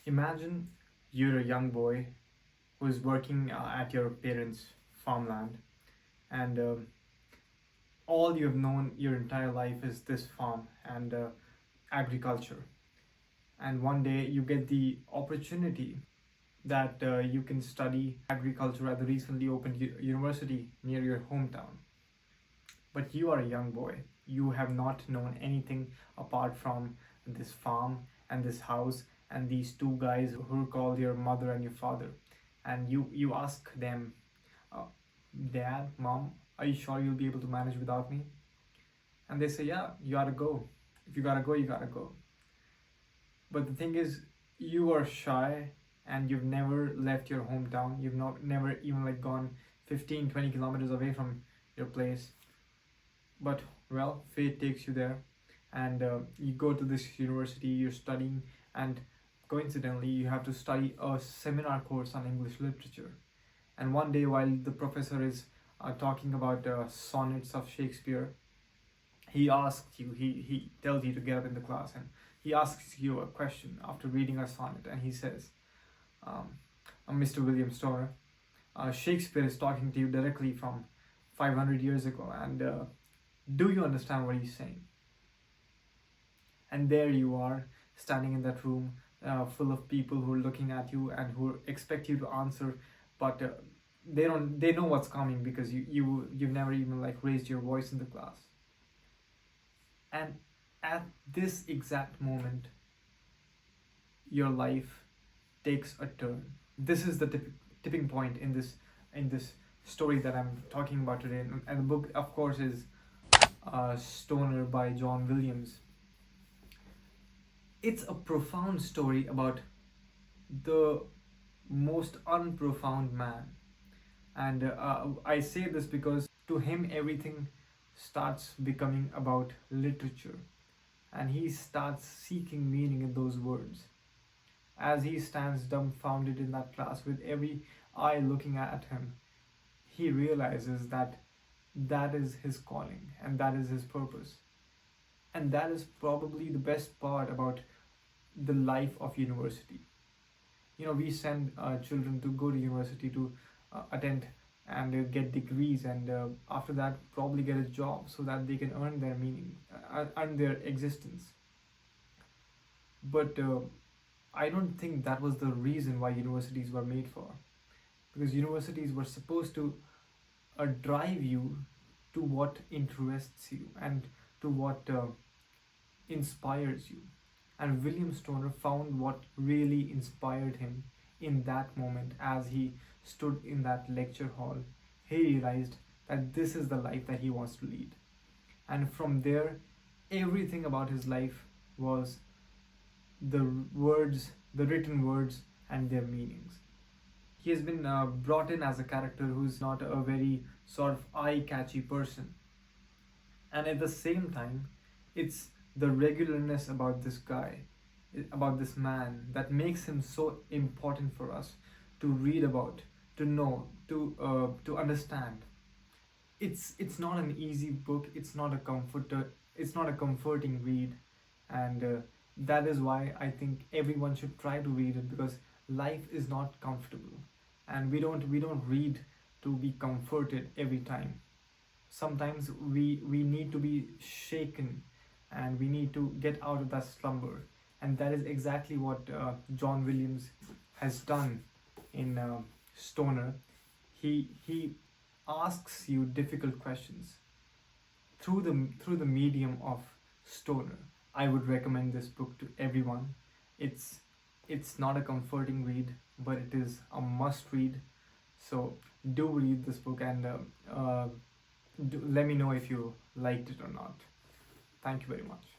Imagine you're a young boy who's working at your parents' farmland, and all you've known your entire life is this farm and agriculture. And one day you get the opportunity that you can study agriculture at the recently opened university near your hometown. But you are a young boy. You have not known anything apart from this farm and this house and these two guys who are called your mother and your father. And you ask them, uh, Dad, Mom, are you sure you'll be able to manage without me? And they say, yeah, you gotta go. If you gotta go, you gotta go. But the thing is, you are shy and you've never left your hometown. You've never even like gone 15, 20 kilometers away from your place. But well, fate takes you there, and you go to this university, you're studying, and coincidentally you have to study a seminar course on English literature. And one day while the professor is talking about sonnets of Shakespeare, he asks you, he tells you to get up in the class, and he asks you a question after reading a sonnet, and he says, Mr. William Stoner, Shakespeare is talking to you directly from 500 years ago, and do you understand what he's saying? And there you are, standing in that room full of people who are looking at you and who expect you to answer, but they know what's coming because you've never even like raised your voice in the class. And at this exact moment, your life takes a turn. This is the tipping point in this story that I'm talking about today. And the book, of course, is Stoner by John Williams. It's a profound story about the most unprofound man. And I say this because to him everything starts becoming about literature, and he starts seeking meaning in those words. As he stands dumbfounded in that class with every eye looking at him, he realizes that that is his calling and that is his purpose. And that is probably the best part about the life of university. We send children to go to university to attend and get degrees, and after that probably get a job so that they can earn their meaning, earn their existence. But I don't think that was the reason why universities were made for. Because universities were supposed to drive you to what interests you and to what inspires you. And William Stoner found what really inspired him in that moment as he stood in that lecture hall. He realized that this is the life that he wants to lead. And from there, everything about his life was the words, the written words, and their meanings. He has been brought in as a character who's not a very sort of eye-catchy person. And at the same time, it's the regularness about this guy, about this man, that makes him so important for us to read about, to know, to understand. It's not an easy book. It's not a comforting read, and that is why I think everyone should try to read it, because life is not comfortable, and we don't read to be comforted every time. Sometimes we need to be shaken, and we need to get out of that slumber, and that is exactly what John Williams has done in Stoner. He asks you difficult questions through the medium of Stoner. I would recommend this book to everyone. It's not a comforting read, but it is a must read. So do read this book, and let me know if you liked it or not. Thank you very much.